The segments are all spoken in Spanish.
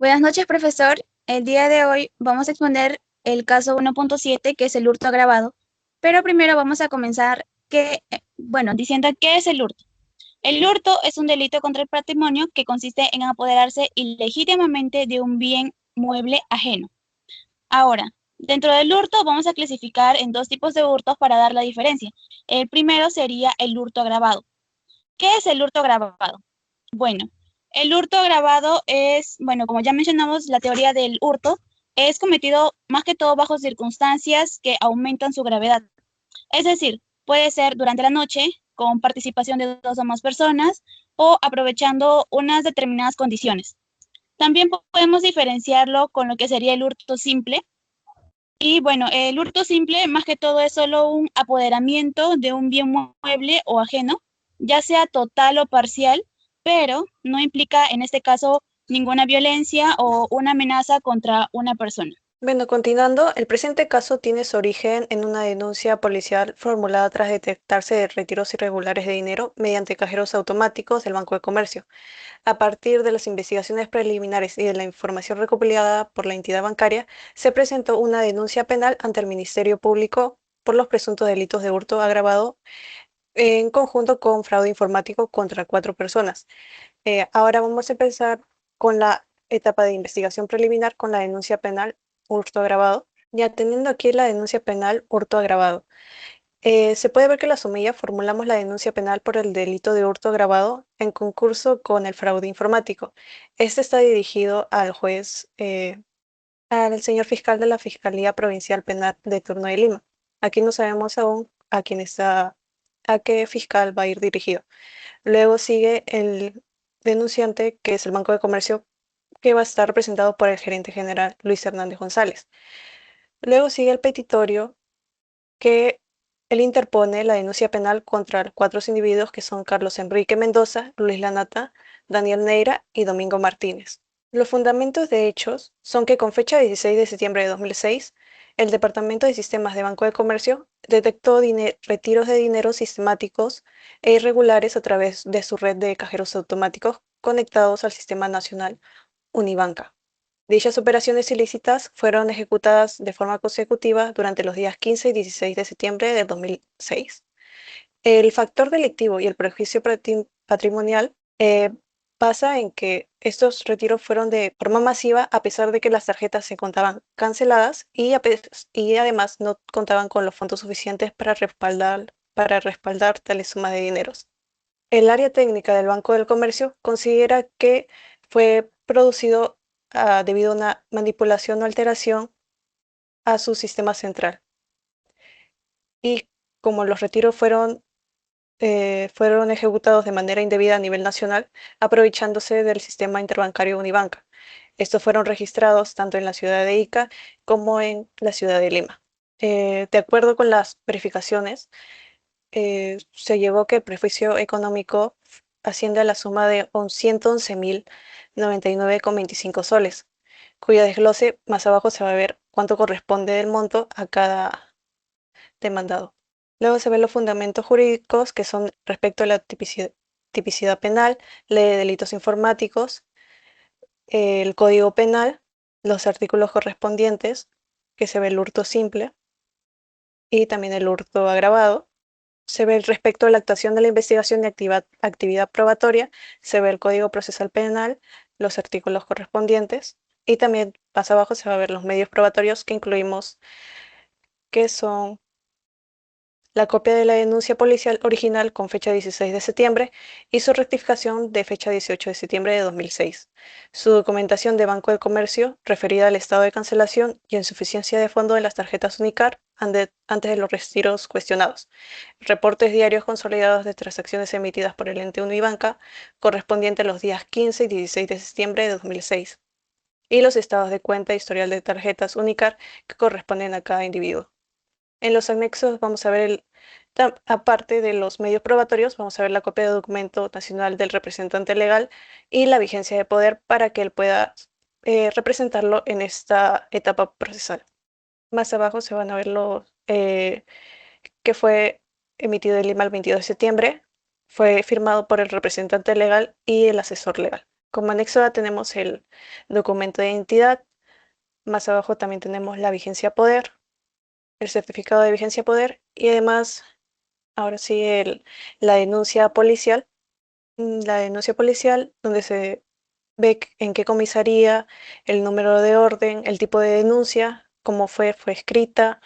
Buenas noches, profesor. El día de hoy vamos a exponer el caso 1.7, que es el hurto agravado, pero primero vamos a comenzar diciendo qué es el hurto. El hurto es un delito contra el patrimonio que consiste en apoderarse ilegítimamente de un bien mueble ajeno. Ahora, dentro del hurto vamos a clasificar en dos tipos de hurtos para dar la diferencia. El primero sería el hurto agravado. ¿Qué es el hurto agravado? Bueno, el hurto agravado es, como ya mencionamos, la teoría del hurto es cometido más que todo bajo circunstancias que aumentan su gravedad. Es decir, puede ser durante la noche, con participación de dos o más personas, o aprovechando unas determinadas condiciones. También podemos diferenciarlo con lo que sería el hurto simple. Y bueno, el hurto simple más que todo es solo un apoderamiento de un bien mueble o ajeno, ya sea total o parcial, pero no implica en este caso ninguna violencia o una amenaza contra una persona. Bueno, continuando, el presente caso tiene su origen en una denuncia policial formulada tras detectarse de retiros irregulares de dinero mediante cajeros automáticos del Banco de Comercio. A partir de las investigaciones preliminares y de la información recopilada por la entidad bancaria, se presentó una denuncia penal ante el Ministerio Público por los presuntos delitos de hurto agravado en conjunto con fraude informático contra cuatro personas. Ahora vamos a empezar con la etapa de investigación preliminar con la denuncia penal hurto agravado. Ya teniendo aquí la denuncia penal hurto agravado, se puede ver que la Somilla formulamos la denuncia penal por el delito de hurto agravado en concurso con el fraude informático. Este está dirigido al juez, al señor fiscal de la Fiscalía Provincial Penal de turno de Lima. Aquí no sabemos aún a qué fiscal va a ir dirigido. Luego sigue el denunciante, que es el Banco de Comercio, que va a estar representado por el gerente general Luis Hernández González. Luego sigue el petitorio, que él interpone la denuncia penal contra cuatro individuos que son Carlos Enrique Mendoza, Luis Lanata, Daniel Neira y Domingo Martínez. Los fundamentos de hechos son que con fecha 16 de septiembre de 2006, el Departamento de Sistemas de Banco de Comercio detectó retiros de dinero sistemáticos e irregulares a través de su red de cajeros automáticos conectados al Sistema Nacional Unibanca. Dichas operaciones ilícitas fueron ejecutadas de forma consecutiva durante los días 15 y 16 de septiembre de 2006. El factor delictivo y el perjuicio patrimonial pasa en que estos retiros fueron de forma masiva a pesar de que las tarjetas se contaban canceladas y además no contaban con los fondos suficientes para respaldar tales sumas de dineros. El área técnica del Banco del Comercio considera que fue producido debido a una manipulación o alteración a su sistema central. Y como los retiros fueron ejecutados de manera indebida a nivel nacional, aprovechándose del sistema interbancario Unibanca. Estos fueron registrados tanto en la ciudad de Ica como en la ciudad de Lima. De acuerdo con las verificaciones, se llegó que el prejuicio económico asciende a la suma de 111.099,25 soles, cuyo desglose más abajo se va a ver cuánto corresponde del monto a cada demandado. Luego se ven los fundamentos jurídicos, que son respecto a la tipicidad penal, ley de delitos informáticos, el código penal, los artículos correspondientes, que se ve el hurto simple y también el hurto agravado. Se ve respecto a la actuación de la investigación y actividad probatoria, se ve el Código Procesal Penal, los artículos correspondientes, y también más abajo se va a ver los medios probatorios que incluimos, que son la copia de la denuncia policial original con fecha 16 de septiembre y su rectificación de fecha 18 de septiembre de 2006. Su documentación de Banco de Comercio referida al estado de cancelación y insuficiencia de fondo de las tarjetas Unicar antes de los retiros cuestionados. Reportes diarios consolidados de transacciones emitidas por el ente Unibanca correspondiente a los días 15 y 16 de septiembre de 2006. Y los estados de cuenta e historial de tarjetas Unicar que corresponden a cada individuo. En los anexos vamos a ver aparte de los medios probatorios, vamos a ver la copia de documento nacional del representante legal y la vigencia de poder para que él pueda representarlo en esta etapa procesal. Más abajo se van a ver los que fue emitido en Lima el 22 de septiembre, fue firmado por el representante legal y el asesor legal. Como anexo A tenemos el documento de identidad, más abajo también tenemos la vigencia poder, el certificado de vigencia poder y además, ahora sí, la denuncia policial. La denuncia policial donde se ve en qué comisaría, el número de orden, el tipo de denuncia, cómo fue escrita,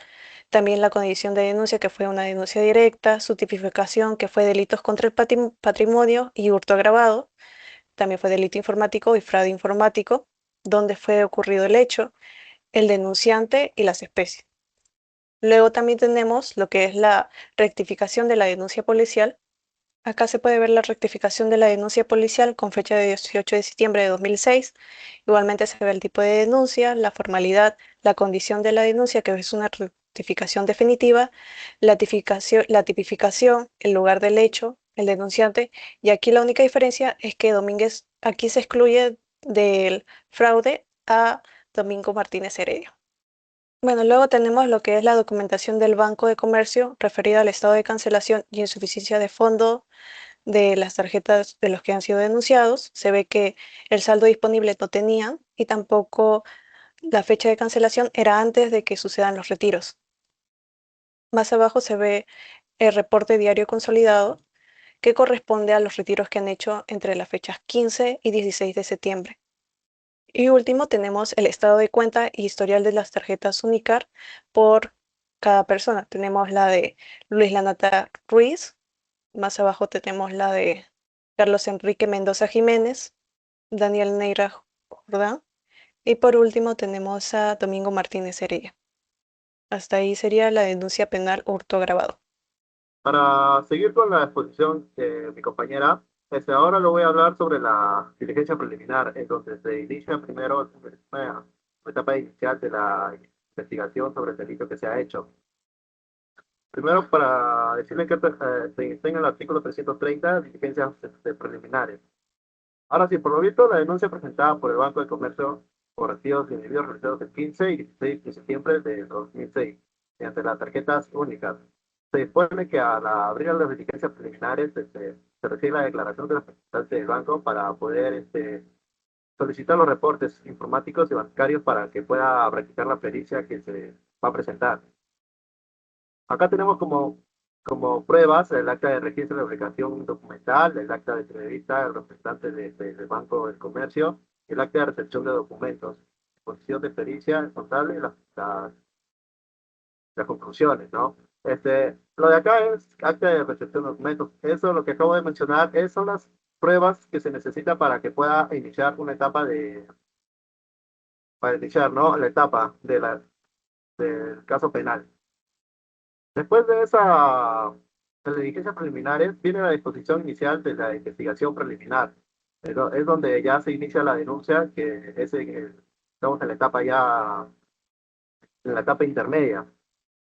también la condición de denuncia, que fue una denuncia directa, su tipificación, que fue delitos contra el patrimonio y hurto agravado, también fue delito informático y fraude informático, dónde fue ocurrido el hecho, el denunciante y las especies. Luego también tenemos lo que es la rectificación de la denuncia policial. Acá se puede ver la rectificación de la denuncia policial con fecha de 18 de septiembre de 2006. Igualmente se ve el tipo de denuncia, la formalidad, la condición de la denuncia, que es una rectificación definitiva, la tipificación, el lugar del hecho, el denunciante. Y aquí la única diferencia es que Domínguez aquí se excluye del fraude a Domingo Martínez Heredia. Bueno, luego tenemos lo que es la documentación del Banco de Comercio referida al estado de cancelación y insuficiencia de fondo de las tarjetas de los que han sido denunciados. Se ve que el saldo disponible no tenían y tampoco la fecha de cancelación era antes de que sucedan los retiros. Más abajo se ve el reporte diario consolidado que corresponde a los retiros que han hecho entre las fechas 15 y 16 de septiembre. Y último tenemos el estado de cuenta y historial de las tarjetas Unicar por cada persona. Tenemos la de Luis Lanata Ruiz, más abajo tenemos la de Carlos Enrique Mendoza Jiménez, Daniel Neira Jordán y por último tenemos a Domingo Martínez Heredia. Hasta ahí sería la denuncia penal hurto agravado. Para seguir con la exposición de mi compañera, ahora lo voy a hablar sobre la diligencia preliminar, en donde se inicia primero una etapa inicial de la investigación sobre el delito que se ha hecho. Primero, para decirle que se inicia en el artículo 330, diligencias preliminares. Ahora sí, por lo visto, la denuncia presentada por el Banco de Comercio por recibos de individuos realizados el 15 y 16 de septiembre de 2006, mediante las tarjetas únicas. Se dispone que al abrir las diligencias preliminares se recibe la declaración de la representante del banco para poder solicitar los reportes informáticos y bancarios para que pueda practicar la pericia que se va a presentar. Acá tenemos como pruebas el acta de registro de obligación documental, el acta de entrevista del representante del Banco del Comercio, el acta de recepción de documentos, exposición de pericia contable y las conclusiones, ¿no? Lo de acá es acta de recepción de documentos. Eso, lo que acabo de mencionar, son las pruebas que se necesitan para que pueda iniciar una etapa para iniciar, ¿no? La etapa del caso penal. Después de la diligencia preliminares, viene la disposición inicial de la investigación preliminar. Es donde ya se inicia la denuncia, que estamos en la etapa intermedia.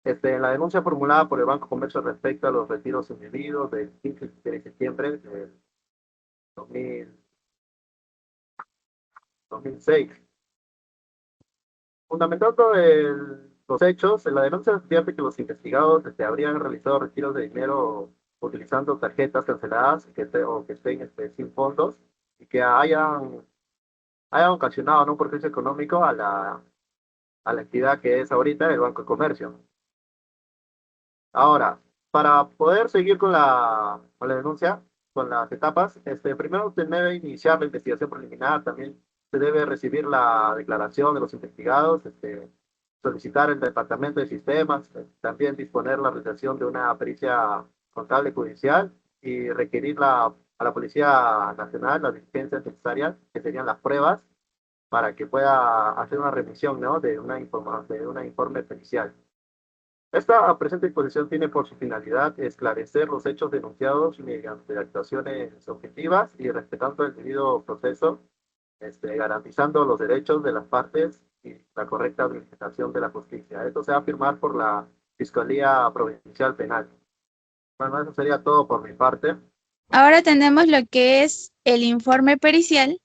En la denuncia formulada por el Banco Comercio respecto a los retiros indebidos del 15 de septiembre de 2000 2006. Fundamentando los hechos, en la denuncia se advierte que los investigados habrían realizado retiros de dinero utilizando tarjetas canceladas o que estén sin fondos y que hayan ocasionado, ¿no?, un perjuicio económico a la entidad que es ahorita el Banco de Comercio. Ahora, para poder seguir con la denuncia, con las etapas, primero se debe iniciar la investigación preliminar, también se debe recibir la declaración de los investigados, solicitar el departamento de sistemas, también disponer la realización de una pericia contable judicial y requerir a la Policía Nacional las diligencias necesarias, que serían las pruebas, para que pueda hacer una remisión, ¿no?, de un informe pericial. Esta presente disposición tiene por su finalidad esclarecer los hechos denunciados mediante actuaciones objetivas y respetando el debido proceso, garantizando los derechos de las partes y la correcta administración de la justicia. Esto se va a firmar por la Fiscalía Provincial Penal. Bueno, eso sería todo por mi parte. Ahora tenemos lo que es el informe pericial,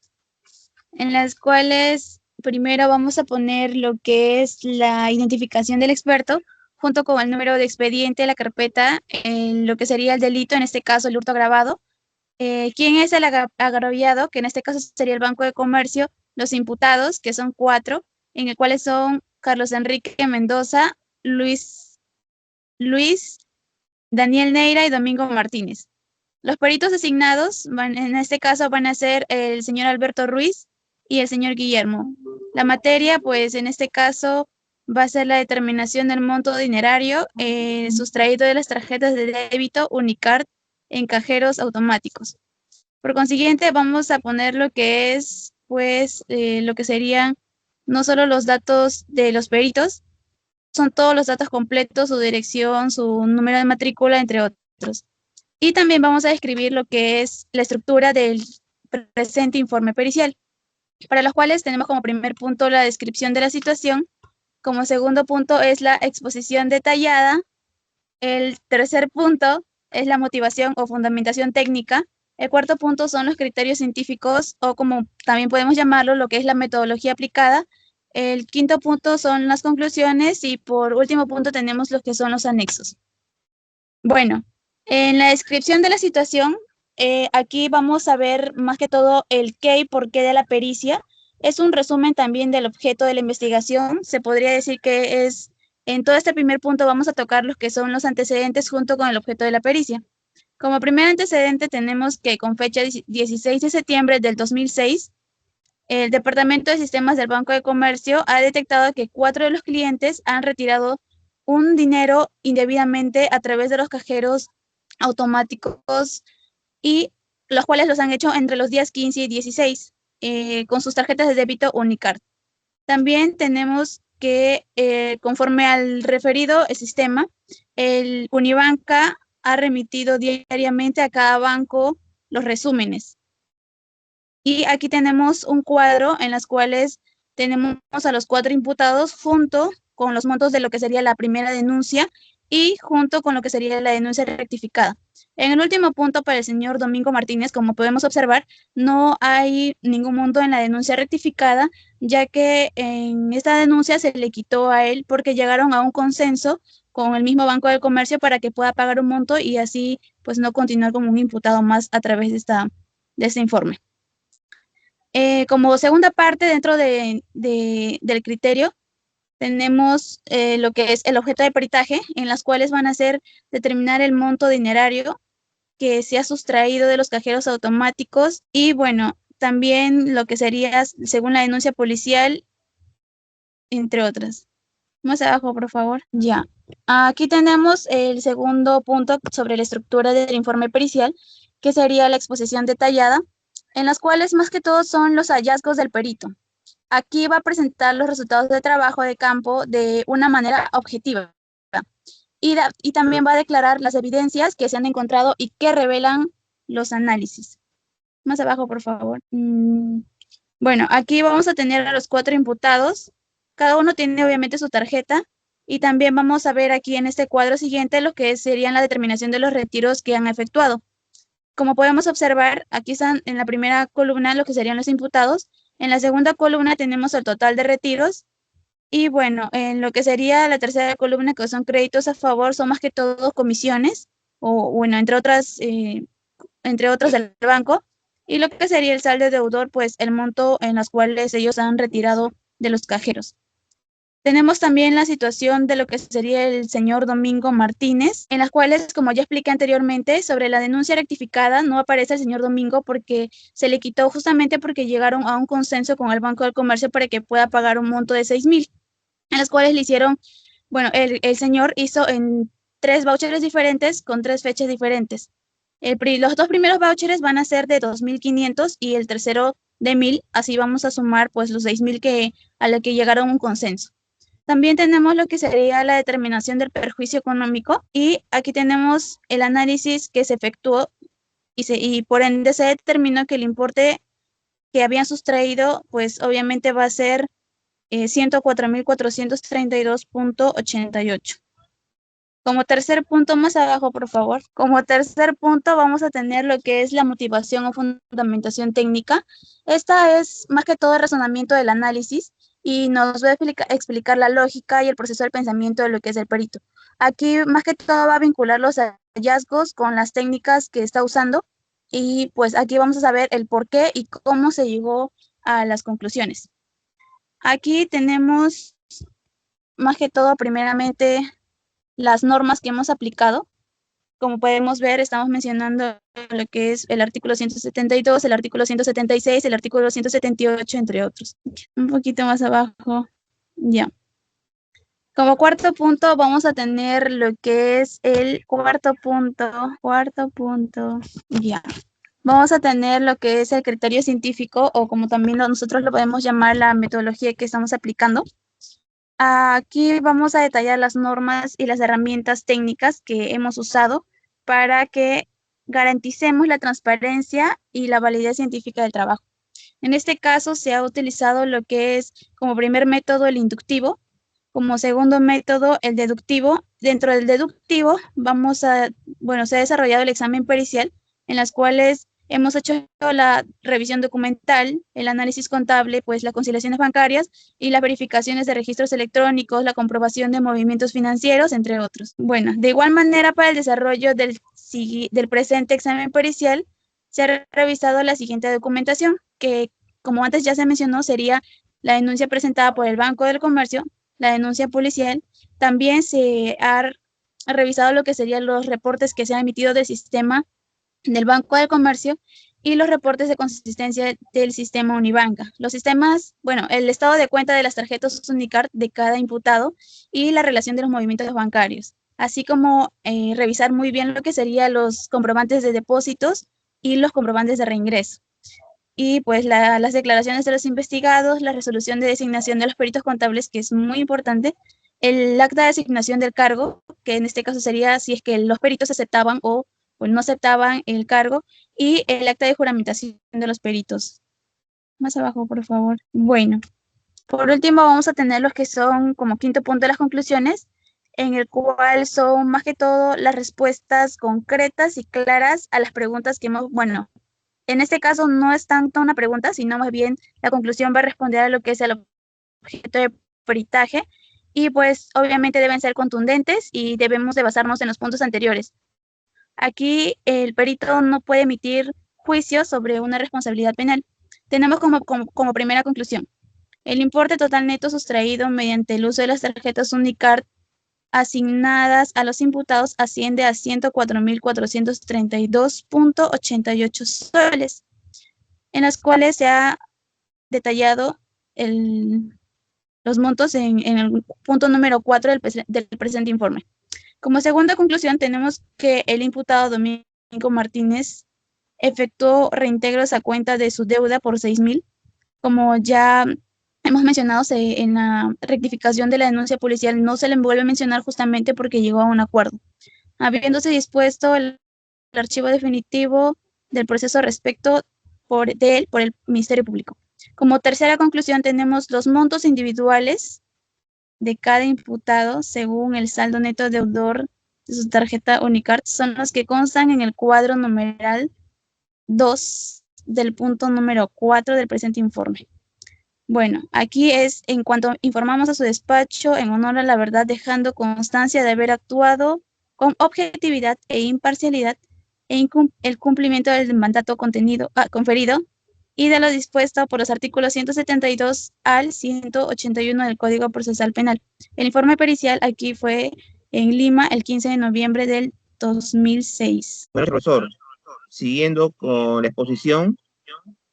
en las cuales primero vamos a poner lo que es la identificación del experto, junto con el número de expediente de la carpeta, en lo que sería el delito, en este caso el hurto agravado, ¿Quién es el agraviado? Que en este caso sería el Banco de Comercio, los imputados, que son 4, en el cuales son Carlos Enrique Mendoza, Luis Daniel Neira y Domingo Martínez. Los peritos designados en este caso van a ser el señor Alberto Ruiz y el señor Guillermo. La materia, pues en este caso va a ser la determinación del monto dinerario sustraído de las tarjetas de débito Unicard en cajeros automáticos. Por consiguiente, vamos a poner lo que es, pues, lo que serían no solo los datos de los peritos, son todos los datos completos, su dirección, su número de matrícula, entre otros. Y también vamos a describir lo que es la estructura del presente informe pericial, para los cuales tenemos como primer punto la descripción de la situación, como segundo punto es la exposición detallada, el tercer punto es la motivación o fundamentación técnica, el cuarto punto son los criterios científicos o como también podemos llamarlo, lo que es la metodología aplicada, el quinto punto son las conclusiones y por último punto tenemos los que son los anexos. Bueno, en la descripción de la situación, aquí vamos a ver más que todo el qué y por qué de la pericia. Es un resumen también del objeto de la investigación. Se podría decir que es, en todo este primer punto vamos a tocar los que son los antecedentes junto con el objeto de la pericia. Como primer antecedente tenemos que con fecha 16 de septiembre del 2006, el Departamento de Sistemas del Banco de Comercio ha detectado que 4 de los clientes han retirado un dinero indebidamente a través de los cajeros automáticos y los cuales los han hecho entre los días 15 y 16 con sus tarjetas de débito Unicard. También tenemos que, conforme al referido el sistema, el Unibanca ha remitido diariamente a cada banco los resúmenes. Y aquí tenemos un cuadro en las cuales tenemos a los 4 imputados junto con los montos de lo que sería la primera denuncia y junto con lo que sería la denuncia rectificada. En el último punto para el señor Domingo Martínez, como podemos observar, no hay ningún monto en la denuncia rectificada, ya que en esta denuncia se le quitó a él porque llegaron a un consenso con el mismo Banco del Comercio para que pueda pagar un monto y así pues no continuar como un imputado más a través de este informe. Como segunda parte dentro del criterio, tenemos lo que es el objeto de peritaje, en las cuales van a ser determinar el monto dinerario que se ha sustraído de los cajeros automáticos y, bueno, también lo que sería, según la denuncia policial, entre otras. Más abajo, por favor. Ya. Aquí tenemos el segundo punto sobre la estructura del informe pericial, que sería la exposición detallada, en las cuales más que todo son los hallazgos del perito. Aquí va a presentar los resultados de trabajo de campo de una manera objetiva y también va a declarar las evidencias que se han encontrado y que revelan los análisis. Más abajo, por favor. Bueno, aquí vamos a tener a los 4 imputados. Cada uno tiene obviamente su tarjeta y también vamos a ver aquí en este cuadro siguiente lo que serían la determinación de los retiros que han efectuado. Como podemos observar, aquí están en la primera columna lo que serían los imputados. En la segunda columna tenemos el total de retiros. Y bueno, en lo que sería la tercera columna, que son créditos a favor, son más que todo comisiones, o bueno, entre otros del banco. Y lo que sería el saldo deudor, pues el monto en los cuales ellos han retirado de los cajeros. Tenemos también la situación de lo que sería el señor Domingo Martínez, en las cuales, como ya expliqué anteriormente, sobre la denuncia rectificada no aparece el señor Domingo porque se le quitó justamente porque llegaron a un consenso con el Banco del Comercio para que pueda pagar un monto de 6,000, en las cuales le hicieron, bueno, el señor hizo en 3 vouchers diferentes con 3 fechas diferentes. Los 2 primeros vouchers van a ser de 2,500 y el tercero de 1,000, así vamos a sumar pues los 6,000 a los que llegaron a un consenso. También tenemos lo que sería la determinación del perjuicio económico y aquí tenemos el análisis que se efectuó y por ende se determinó que el importe que habían sustraído pues obviamente va a ser 104,432,88. Como tercer punto más abajo, por favor. Como tercer punto vamos a tener lo que es la motivación o fundamentación técnica. Esta es más que todo el razonamiento del análisis y nos va a explicar la lógica y el proceso del pensamiento de lo que es el perito. Aquí más que todo va a vincular los hallazgos con las técnicas que está usando Y pues aquí vamos a saber el por qué y cómo se llegó a las conclusiones. Aquí tenemos más que todo, primeramente, las normas que hemos aplicado. Como podemos ver, estamos mencionando lo que es el artículo 172, el artículo 176, el artículo 178, entre otros. Un poquito más abajo, ya. Como cuarto punto vamos a tener lo que es el cuarto punto, ya. Vamos a tener lo que es el criterio científico, o como también nosotros lo podemos llamar, la metodología que estamos aplicando. Aquí vamos a detallar las normas y las herramientas técnicas que hemos usado para que garanticemos la transparencia y la validez científica del trabajo. En este caso se ha utilizado lo que es como primer método el inductivo, como segundo método el deductivo. Dentro del deductivo se ha desarrollado el examen pericial, en las cuales hemos hecho la revisión documental, el análisis contable, pues las conciliaciones bancarias y las verificaciones de registros electrónicos, la comprobación de movimientos financieros, entre otros. Bueno, de igual manera, para el desarrollo del presente examen pericial, se ha revisado la siguiente documentación, que como antes ya se mencionó, sería la denuncia presentada por el Banco del Comercio, la denuncia policial. También se ha revisado lo que serían los reportes que se han emitido del sistema del Banco del Comercio y los reportes de consistencia del sistema Unibanca. Los sistemas, el estado de cuenta de las tarjetas Unicard de cada imputado y la relación de los movimientos bancarios, así como revisar muy bien lo que serían los comprobantes de depósitos y los comprobantes de reingreso. Y pues las declaraciones de los investigados, la resolución de designación de los peritos contables, que es muy importante, el acta de asignación del cargo, que en este caso sería si es que los peritos aceptaban o no aceptaban el cargo, y el acta de juramentación de los peritos. Más abajo, por favor. Bueno, por último vamos a tener los que son como quinto punto de las conclusiones, en el cual son más que todo las respuestas concretas y claras a las preguntas que hemos, en este caso no es tanto una pregunta, sino más bien la conclusión va a responder a lo que es el objeto de peritaje, y pues obviamente deben ser contundentes y debemos de basarnos en los puntos anteriores. Aquí el perito no puede emitir juicios sobre una responsabilidad penal. Tenemos como primera conclusión: el importe total neto sustraído mediante el uso de las tarjetas Unicard asignadas a los imputados asciende a 104.432.88 soles, en las cuales se ha detallado los montos en el punto número 4 del presente informe. Como segunda conclusión, tenemos que el imputado Domingo Martínez efectuó reintegros a cuenta de su deuda por 6.000. Como ya hemos mencionado, en la rectificación de la denuncia policial no se le vuelve a mencionar, justamente porque llegó a un acuerdo, habiéndose dispuesto el archivo definitivo del proceso respecto de él por el Ministerio Público. Como tercera conclusión, tenemos los montos individuales de cada imputado según el saldo neto deudor de su tarjeta Unicard son los que constan en el cuadro numeral 2 del punto número 4 del presente informe. Bueno, aquí es en cuanto informamos a su despacho en honor a la verdad, dejando constancia de haber actuado con objetividad e imparcialidad en el cumplimiento del mandato conferido y de lo dispuesto por los artículos 172 al 181 del Código Procesal Penal. El informe pericial aquí fue en Lima el 15 de noviembre del 2006. Bueno, profesor, siguiendo con la exposición,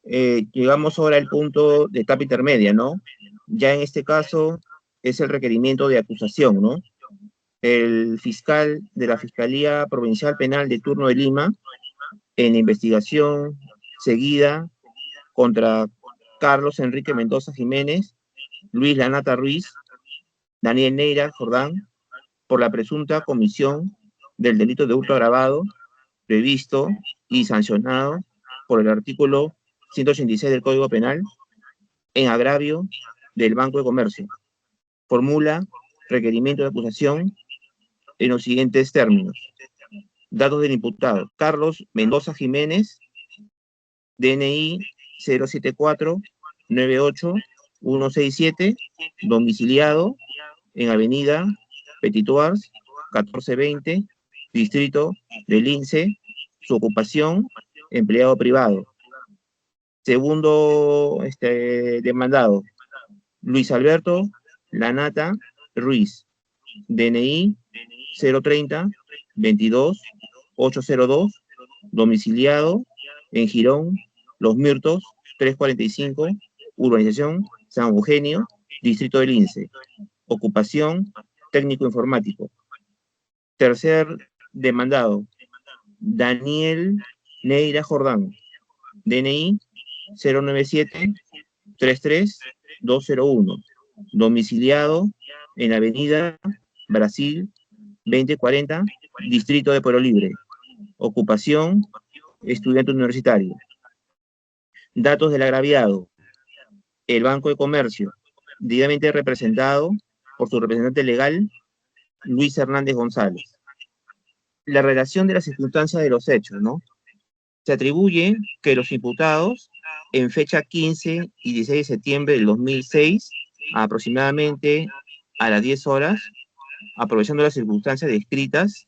llegamos ahora al punto de etapa intermedia, ¿no? Ya en este caso es el requerimiento de acusación, ¿no? El fiscal de la Fiscalía Provincial Penal de turno de Lima, en investigación seguida contra Carlos Enrique Mendoza Jiménez, Luis Lanata Ruiz, Daniel Neira Jordán, por la presunta comisión del delito de hurto agravado, previsto y sancionado por el artículo 186 del Código Penal, en agravio del Banco de Comercio. Formula requerimiento de acusación en los siguientes términos. Datos del imputado: Carlos Mendoza Jiménez, DNI 074-98-167, domiciliado en Avenida Petituars, 1420, distrito de Lince. Su ocupación, empleado privado. Segundo demandado, Luis Alberto Lanata Ruiz, DNI 030 22 802, domiciliado en Girón, Los Mirtos, 345, urbanización San Eugenio, distrito del Lince. Ocupación, técnico informático. Tercer demandado, Daniel Neira Jordán, DNI 097 33 201, domiciliado en Avenida Brasil 2040, distrito de Pueblo Libre. Ocupación, estudiante universitario. Datos del agraviado. El Banco de Comercio, debidamente representado por su representante legal, Luis Hernández González. La relación de las circunstancias de los hechos, ¿no? Se atribuye que los imputados, en fecha 15 y 16 de septiembre del 2006, aproximadamente a las 10 horas, aprovechando las circunstancias descritas,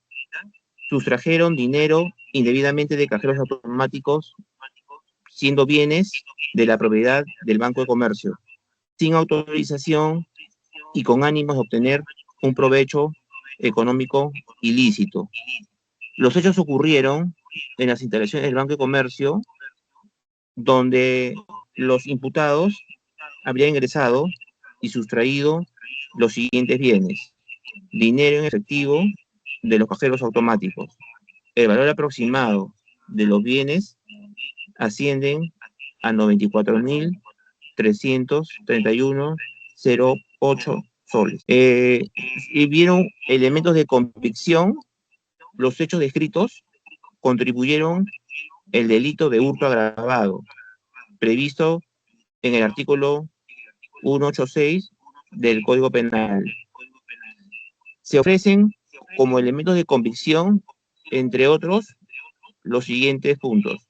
sustrajeron dinero indebidamente de cajeros automáticos, siendo bienes de la propiedad del Banco de Comercio, sin autorización y con ánimos de obtener un provecho económico ilícito. Los hechos ocurrieron en las instalaciones del Banco de Comercio, donde los imputados habrían ingresado y sustraído los siguientes bienes: dinero en efectivo de los cajeros automáticos. El valor aproximado de los bienes ascienden a 94.331,08 soles. Y vieron elementos de convicción. Los hechos descritos contribuyeron el delito de hurto agravado, previsto en el artículo 186 del Código Penal. Se ofrecen como elementos de convicción, entre otros, los siguientes puntos: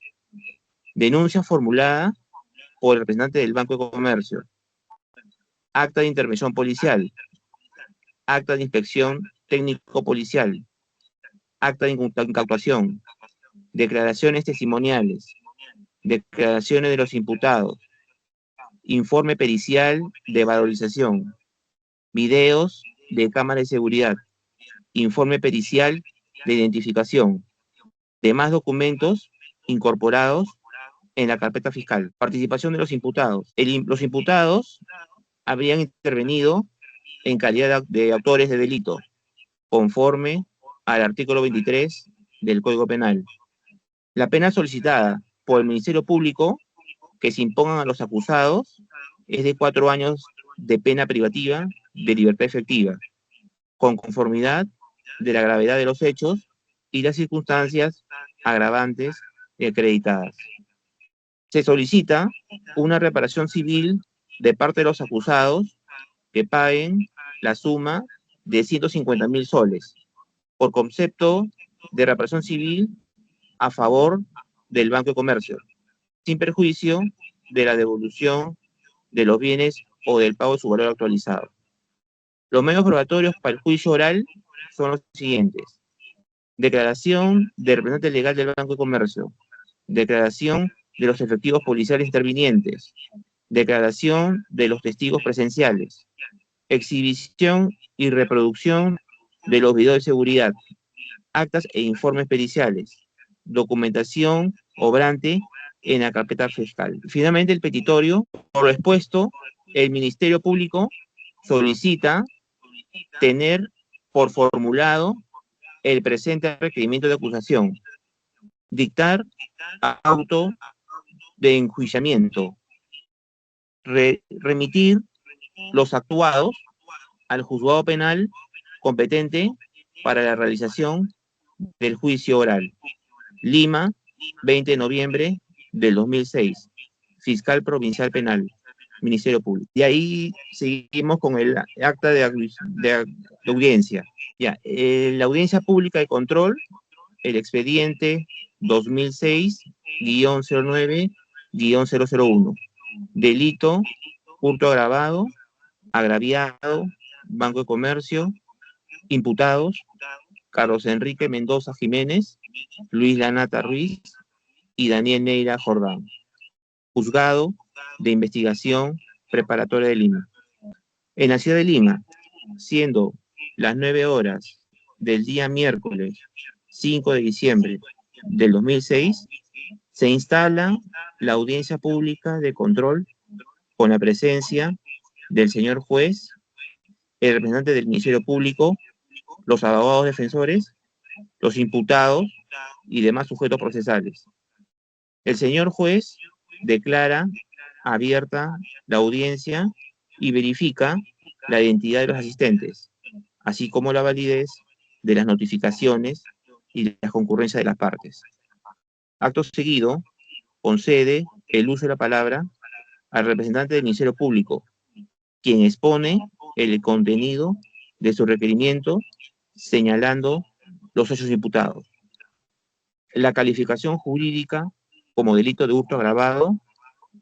denuncia formulada por el representante del Banco de Comercio, acta de intervención policial, acta de inspección técnico-policial, acta de incautación, declaraciones testimoniales, declaraciones de los imputados, informe pericial de valorización, videos de cámara de seguridad, informe pericial de identificación, demás documentos incorporados en la carpeta fiscal. Participación de los imputados. Los imputados habrían intervenido en calidad de autores de delito, conforme al artículo 23 del Código Penal. La pena solicitada por el Ministerio Público que se impongan a los acusados es de 4 años de pena privativa de libertad efectiva, con conformidad de la gravedad de los hechos y las circunstancias agravantes y acreditadas. Se solicita una reparación civil de parte de los acusados que paguen la suma de 150.000 soles por concepto de reparación civil a favor del Banco de Comercio, sin perjuicio de la devolución de los bienes o del pago de su valor actualizado. Los medios probatorios para el juicio oral son los siguientes: declaración del representante legal del Banco de Comercio, declaración de los efectivos policiales intervinientes, declaración de los testigos presenciales, exhibición y reproducción de los videos de seguridad, actas e informes periciales, documentación obrante en la carpeta fiscal. Finalmente, el petitorio, por lo expuesto, el Ministerio Público solicita tener por formulado el presente requerimiento de acusación, dictar auto de enjuiciamiento, remitir los actuados al juzgado penal competente para la realización del juicio oral. Lima, 20 de noviembre del 2006. Fiscal Provincial Penal, Ministerio Público. Y ahí seguimos con el acta de audiencia. Ya, la audiencia pública de control, el expediente 2006-09-001. Delito, hurto agravado, agraviado, Banco de Comercio, imputados: Carlos Enrique Mendoza Jiménez, Luis Lanata Ruiz, y Daniel Neira Jordán. Juzgado de Investigación Preparatoria de Lima. En la ciudad de Lima, siendo las 9 horas del día miércoles 5 de diciembre del 2006, se instala la audiencia pública de control con la presencia del señor juez, el representante del Ministerio Público, los abogados defensores, los imputados y demás sujetos procesales. El señor juez declara abierta la audiencia y verifica la identidad de los asistentes, así como la validez de las notificaciones y las concurrencias de las partes. Acto seguido, concede el uso de la palabra al representante del Ministerio Público, quien expone el contenido de su requerimiento señalando los hechos imputados. La calificación jurídica como delito de hurto agravado,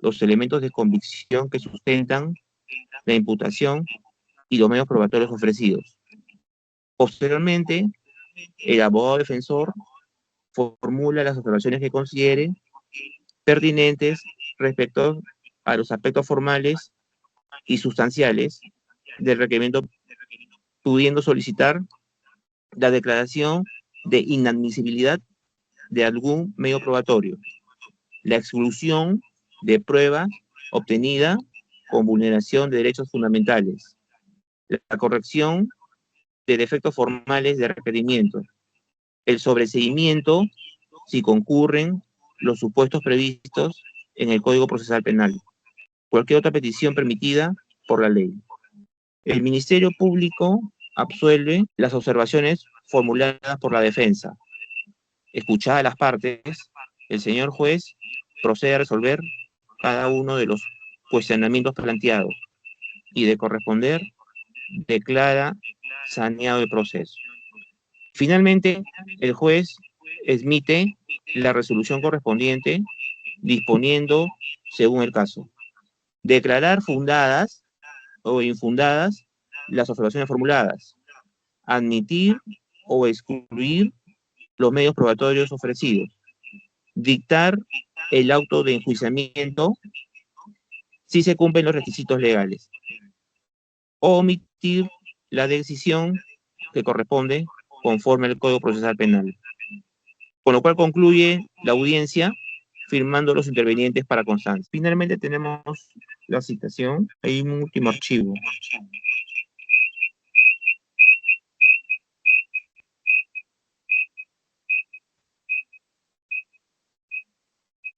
los elementos de convicción que sustentan la imputación y los medios probatorios ofrecidos. Posteriormente, el abogado defensor formula las observaciones que considere pertinentes respecto a los aspectos formales y sustanciales del requerimiento, pudiendo solicitar la declaración de inadmisibilidad de algún medio probatorio, la exclusión de prueba obtenida con vulneración de derechos fundamentales, la corrección de defectos formales de requerimiento, el sobreseimiento si concurren los supuestos previstos en el Código Procesal Penal, cualquier otra petición permitida por la ley. El Ministerio Público absuelve las observaciones formuladas por la defensa. Escuchadas las partes, el señor juez procede a resolver cada uno de los cuestionamientos planteados y, de corresponder, declara saneado el proceso. Finalmente, el juez emite la resolución correspondiente disponiendo según el caso. Declarar fundadas o infundadas las observaciones formuladas. Admitir o excluir los medios probatorios ofrecidos. Dictar el auto de enjuiciamiento si se cumplen los requisitos legales. O omitir la decisión que corresponde conforme al Código Procesal Penal. Con lo cual concluye la audiencia firmando los intervenientes para constancia. Finalmente tenemos la citación. Hay un último archivo.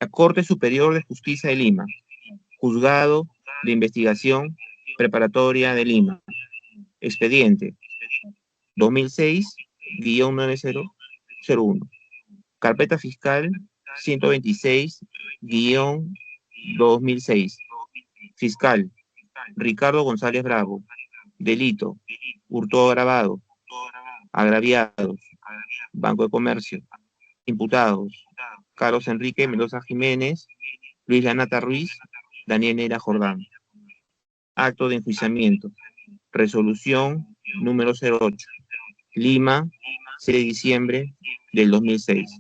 La Corte Superior de Justicia de Lima, Juzgado de Investigación Preparatoria de Lima, expediente 2006-9001, carpeta fiscal 126-2006, fiscal Ricardo González Bravo, delito, hurto agravado, agraviados, Banco de Comercio, imputados, Carlos Enrique Mendoza Jiménez, Luis Lanata Ruiz, Daniel Neira Jordán. Acto de enjuiciamiento. Resolución número 08. Lima, 6 de diciembre del 2006.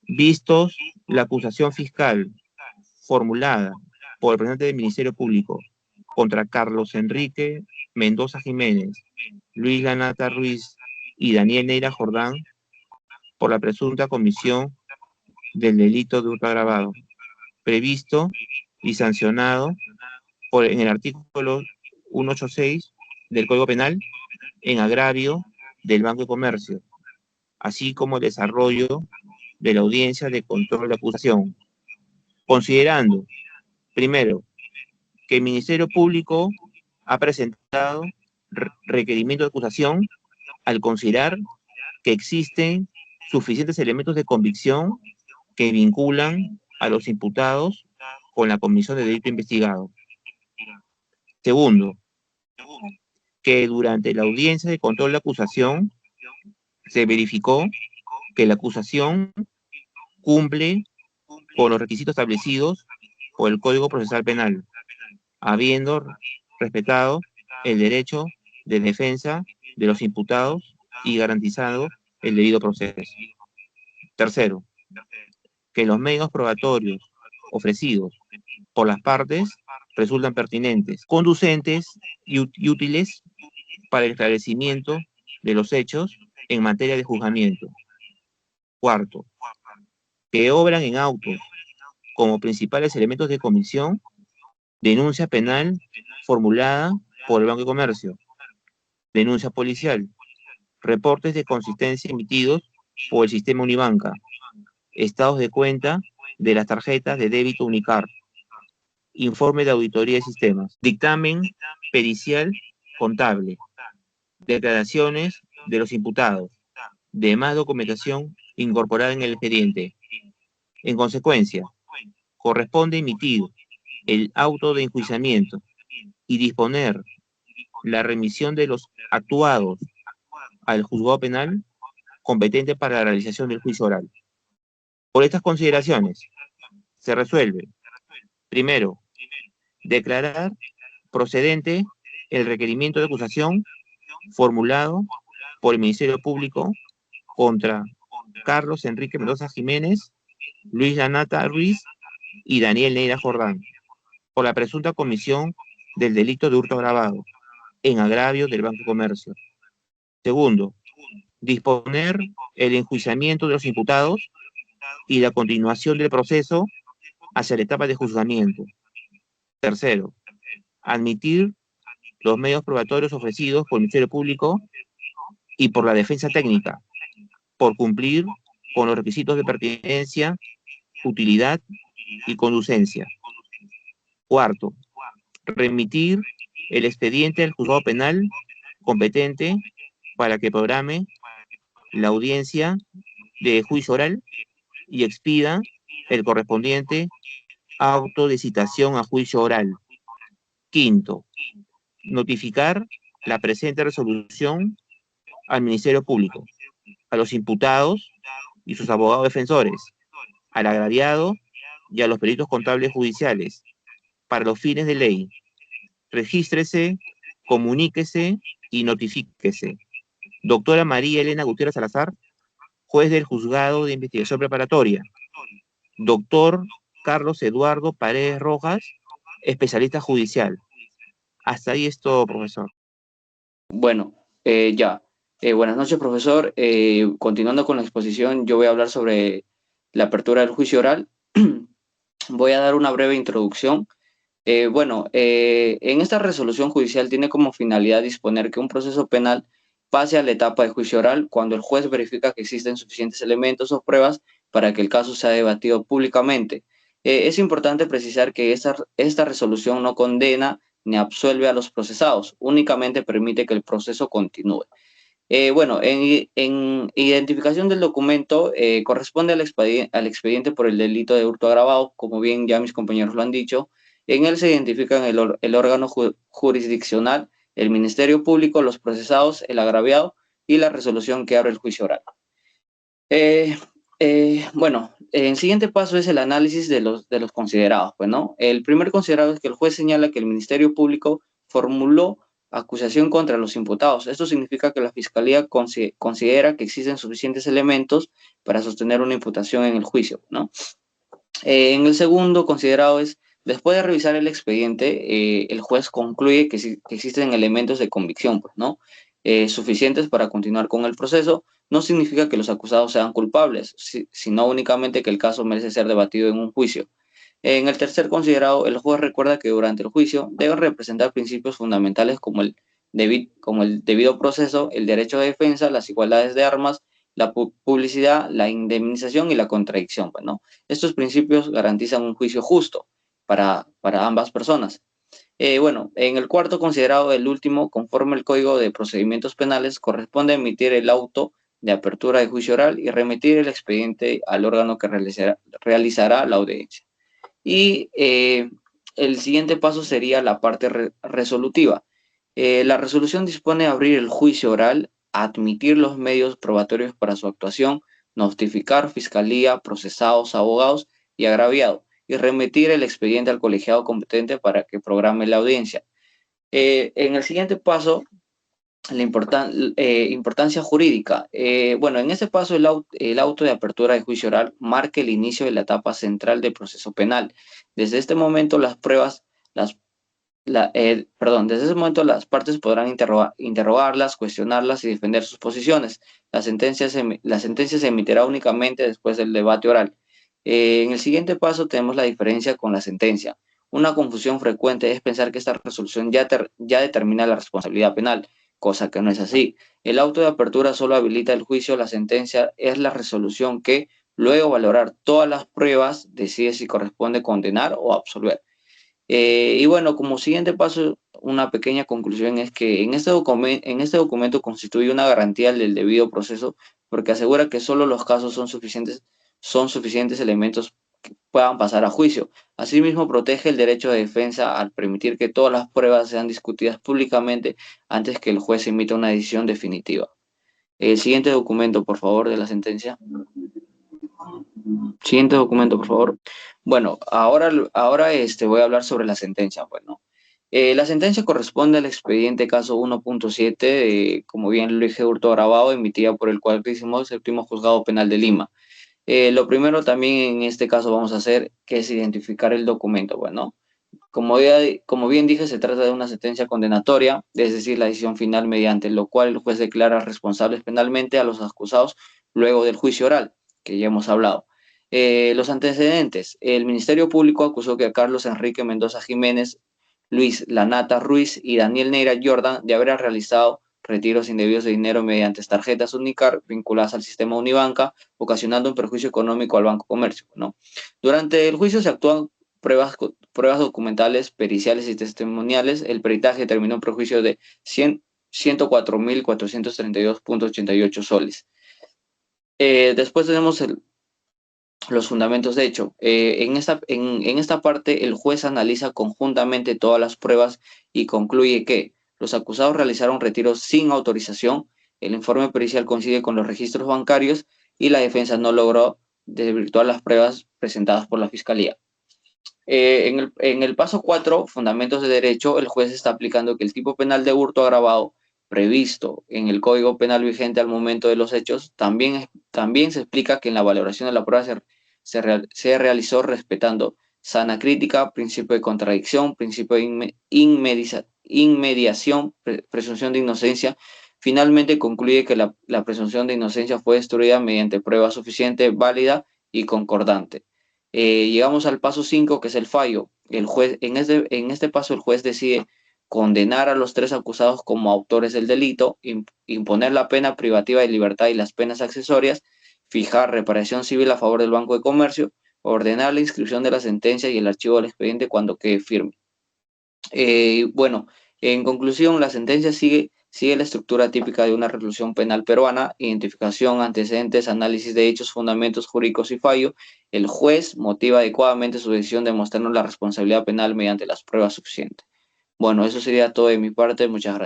Vistos la acusación fiscal formulada por el presidente del Ministerio Público contra Carlos Enrique Mendoza Jiménez, Luis Lanata Ruiz y Daniel Neira Jordán por la presunta comisión del delito de hurto agravado, previsto y sancionado en el artículo 186 del Código Penal en agravio del Banco de Comercio, así como el desarrollo de la audiencia de control de acusación, considerando, primero, que el Ministerio Público ha presentado requerimiento de acusación al considerar que existen suficientes elementos de convicción que vinculan a los imputados con la comisión de delito investigado. Segundo, que durante la audiencia de control de acusación se verificó que la acusación cumple con los requisitos establecidos por el Código Procesal Penal, habiendo respetado el derecho de defensa de los imputados y garantizado el debido proceso. Tercero, que los medios probatorios ofrecidos por las partes resultan pertinentes, conducentes y útiles para el esclarecimiento de los hechos en materia de juzgamiento. Cuarto, que obran en autos como principales elementos de comisión, denuncia penal formulada por el Banco de Comercio, denuncia policial, reportes de consistencia emitidos por el sistema Unibanca, estados de cuenta de las tarjetas de débito Unicar, informe de auditoría de sistemas, dictamen pericial contable, declaraciones de los imputados, demás documentación incorporada en el expediente. En consecuencia, corresponde emitir el auto de enjuiciamiento y disponer la remisión de los actuados al juzgado penal competente para la realización del juicio oral. Por estas consideraciones, se resuelve, primero, declarar procedente el requerimiento de acusación formulado por el Ministerio Público contra Carlos Enrique Mendoza Jiménez, Luis Lanata Ruiz y Daniel Neira Jordán, por la presunta comisión del delito de hurto agravado, en agravio del Banco de Comercio. Segundo, disponer el enjuiciamiento de los imputados y la continuación del proceso hacia la etapa de juzgamiento. Tercero, admitir los medios probatorios ofrecidos por el Ministerio Público y por la defensa técnica, por cumplir con los requisitos de pertinencia, utilidad y conducencia. Cuarto, remitir el expediente al juzgado penal competente para que programe la audiencia de juicio oral y expida el correspondiente auto de citación a juicio oral. Quinto, notificar la presente resolución al Ministerio Público, a los imputados y sus abogados defensores, al agraviado y a los peritos contables judiciales, para los fines de ley. Regístrese, comuníquese y notifíquese. Doctora María Elena Gutiérrez Salazar, juez del Juzgado de Investigación Preparatoria. Doctor Carlos Eduardo Paredes Rojas, especialista judicial. Hasta ahí es todo, profesor. Bueno, buenas noches, profesor. Continuando con la exposición, yo voy a hablar sobre la apertura del juicio oral. Voy a dar una breve introducción. En esta resolución judicial tiene como finalidad disponer que un proceso penal pase a la etapa de juicio oral cuando el juez verifica que existen suficientes elementos o pruebas para que el caso sea debatido públicamente. Es importante precisar que esta resolución no condena ni absuelve a los procesados, únicamente permite que el proceso continúe. En identificación del documento corresponde al expediente por el delito de hurto agravado, como bien ya mis compañeros lo han dicho. En él se identifican el órgano jurisdiccional, el Ministerio Público, los procesados, el agraviado y la resolución que abre el juicio oral. El siguiente paso es el análisis de los considerados. El primer considerado es que el juez señala que el Ministerio Público formuló acusación contra los imputados. Esto significa que la Fiscalía considera que existen suficientes elementos para sostener una imputación en el juicio, en el segundo considerado es, después de revisar el expediente, el juez concluye que existen elementos de convicción, suficientes para continuar con el proceso. No significa que los acusados sean culpables, sino únicamente que el caso merece ser debatido en un juicio. En el tercer considerado, el juez recuerda que durante el juicio deben representar principios fundamentales como el debido proceso, el derecho de defensa, las igualdades de armas, la publicidad, la indemnización y la contradicción. Estos principios garantizan un juicio justo para ambas personas. En el cuarto considerado, el último, conforme al Código de Procedimientos Penales, corresponde emitir el auto de apertura de juicio oral y remitir el expediente al órgano que realizará la audiencia. Y el siguiente paso sería la parte resolutiva. La resolución dispone de abrir el juicio oral, admitir los medios probatorios para su actuación, notificar fiscalía, procesados, abogados y agraviado, y remitir el expediente al colegiado competente para que programe la audiencia. En el siguiente paso importancia jurídica. Bueno, en este paso el auto de apertura de juicio oral marca el inicio de la etapa central del proceso penal. Desde este momento desde ese momento las partes podrán interrogarlas, cuestionarlas y defender sus posiciones. La sentencia se emitirá únicamente después del debate oral. En el siguiente paso tenemos la diferencia con la sentencia. Una confusión frecuente es pensar que esta resolución ya determina la responsabilidad penal, cosa que no es así. El auto de apertura solo habilita el juicio, la sentencia es la resolución que, luego de valorar todas las pruebas, decide si corresponde condenar o absolver. Y bueno, como siguiente paso, una pequeña conclusión es que en este documento constituye una garantía del debido proceso porque asegura que solo los casos son suficientes elementos que puedan pasar a juicio. Asimismo, protege el derecho de defensa al permitir que todas las pruebas sean discutidas públicamente antes que el juez emita una decisión definitiva. El siguiente documento, por favor, de la sentencia. Siguiente documento, por favor. Bueno, ahora voy a hablar sobre la sentencia. Bueno, la sentencia corresponde al expediente caso 1.7, como bien lo dije, hurto agravado, emitida por el 47º Juzgado Penal de Lima. Lo primero también en este caso vamos a hacer, que es identificar el documento. Bueno, como bien dije, se trata de una sentencia condenatoria, es decir, la decisión final mediante lo cual el juez declara responsables penalmente a los acusados luego del juicio oral, que ya hemos hablado. Los antecedentes. El Ministerio Público acusó que a Carlos Enrique Mendoza Jiménez, Luis Lanata Ruiz y Daniel Neira Jordan de haber realizado retiros indebidos de dinero mediante tarjetas Unicar vinculadas al sistema Unibanca, ocasionando un perjuicio económico al Banco Comercio, ¿no? Durante el juicio se actúan pruebas documentales, periciales y testimoniales. El peritaje determinó un perjuicio de 104.432.88 soles. Después tenemos los fundamentos de hecho. En esta parte, el juez analiza conjuntamente todas las pruebas y concluye que los acusados realizaron retiros sin autorización, el informe pericial coincide con los registros bancarios y la defensa no logró desvirtuar las pruebas presentadas por la Fiscalía. En el paso 4, fundamentos de derecho, el juez está aplicando que el tipo penal de hurto agravado previsto en el Código Penal vigente al momento de los hechos, también se explica que en la valoración de la prueba se realizó respetando sana crítica, principio de contradicción, principio de inmediación, presunción de inocencia. Finalmente concluye que la presunción de inocencia fue destruida mediante prueba suficiente, válida y concordante. Llegamos al paso 5, que es el fallo. El juez, en este paso el juez decide condenar a los 3 acusados como autores del delito, imponer la pena privativa de libertad y las penas accesorias, fijar reparación civil a favor del Banco de Comercio, ordenar la inscripción de la sentencia y el archivo del expediente cuando quede firme. Bueno, en conclusión, la sentencia sigue la estructura típica de una resolución penal peruana: identificación, antecedentes, análisis de hechos, fundamentos jurídicos y fallo. El juez motiva adecuadamente su decisión de mostrarnos la responsabilidad penal mediante las pruebas suficientes. Bueno, eso sería todo de mi parte. Muchas gracias.